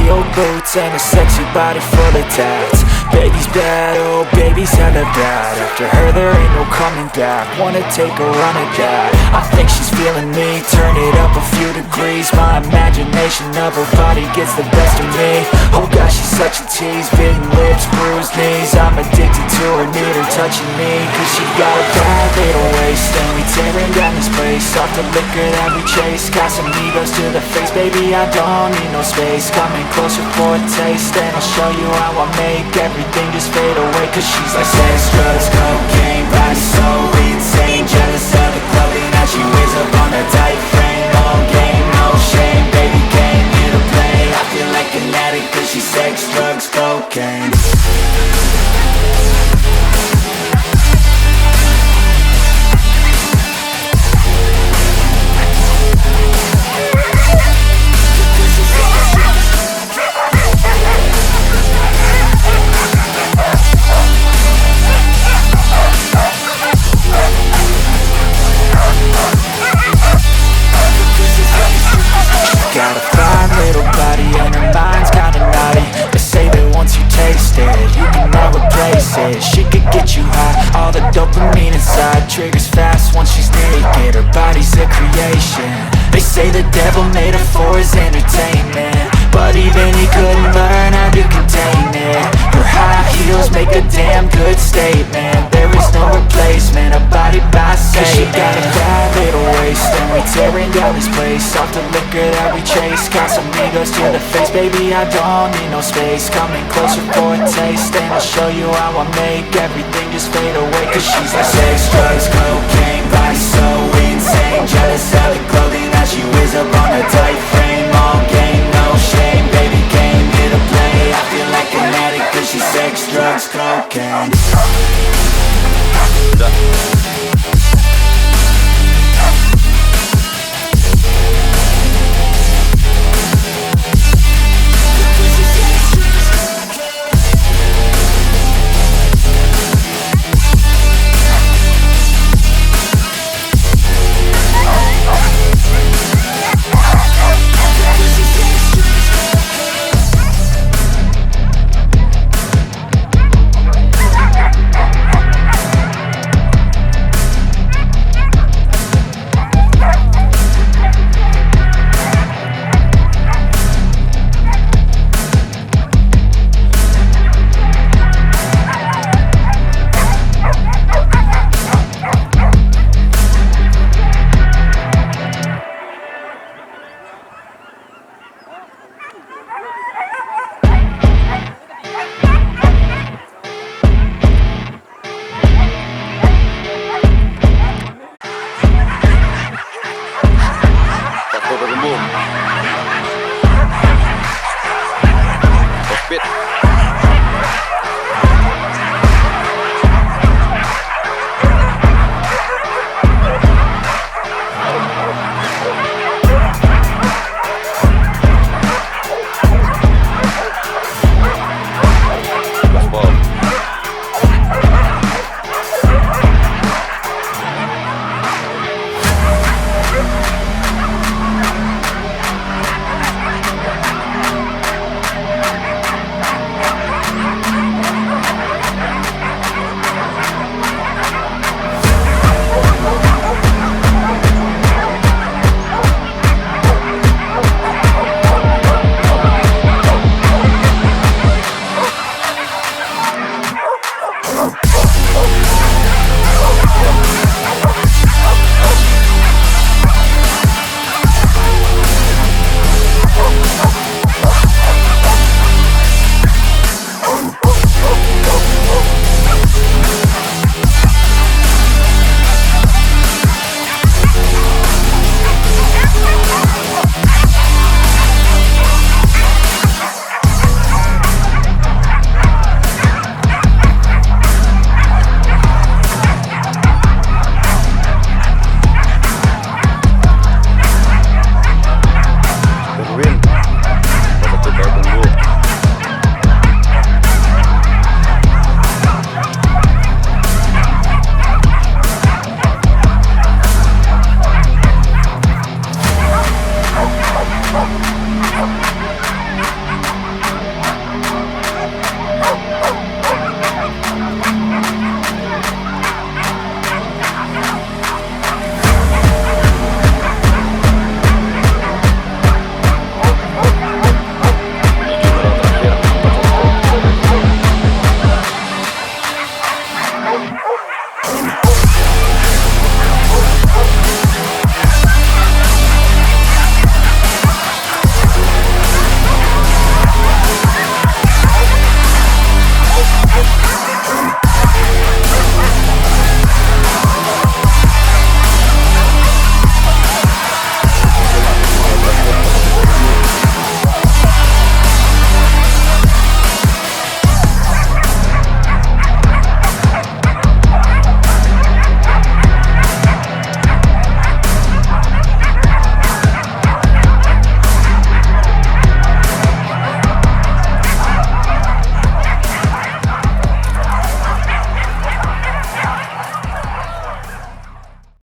high-heeled boots and a sexy body full of tats. Baby's bad, oh baby's hella bad. After her there ain't no coming back. Wanna take a run at that. I think she's feeling me, turn it up a few degrees. My imagination of her body gets the best of me. Oh gosh, she's such a tease, bitten lips, bruised knees. I'm addicted to her, need her touching me. Cause she got a bad little waist, and we tearing down this place. Off the liquor that we chase, got some egos to the face. Baby, I don't need no space. Coming closer for a taste, and I'll show you how I make everything just fade away. Cause she's like sex, drugs, cocaine, body so insane. Jealous of the clothing that she wears up on her tight frame. No game, no shame, baby came here to play. I feel like an addict cause she's sex, drugs, cocaine. Got a fine little body and her mind's kinda naughty. They say that once you taste it, you can never replace it. She could get you high, all the dopamine inside triggers fast once she's naked. Her body's a creation. They say the devil made her for his entertainment, but even he couldn't learn how to contain it. Her high heels make a damn good statement. There is no replacement, a body by Satan. Cause she got a bad little waist, and we tearing down this place. Off the liquor that we chase, got some egos to the face. Baby, I don't need no space. Coming closer for a taste, and I'll show you how I make everything just fade away. Cause she's like sex, drugs, cocaine, body so insane. Jealous of the clothing that she wears up on her tight frame.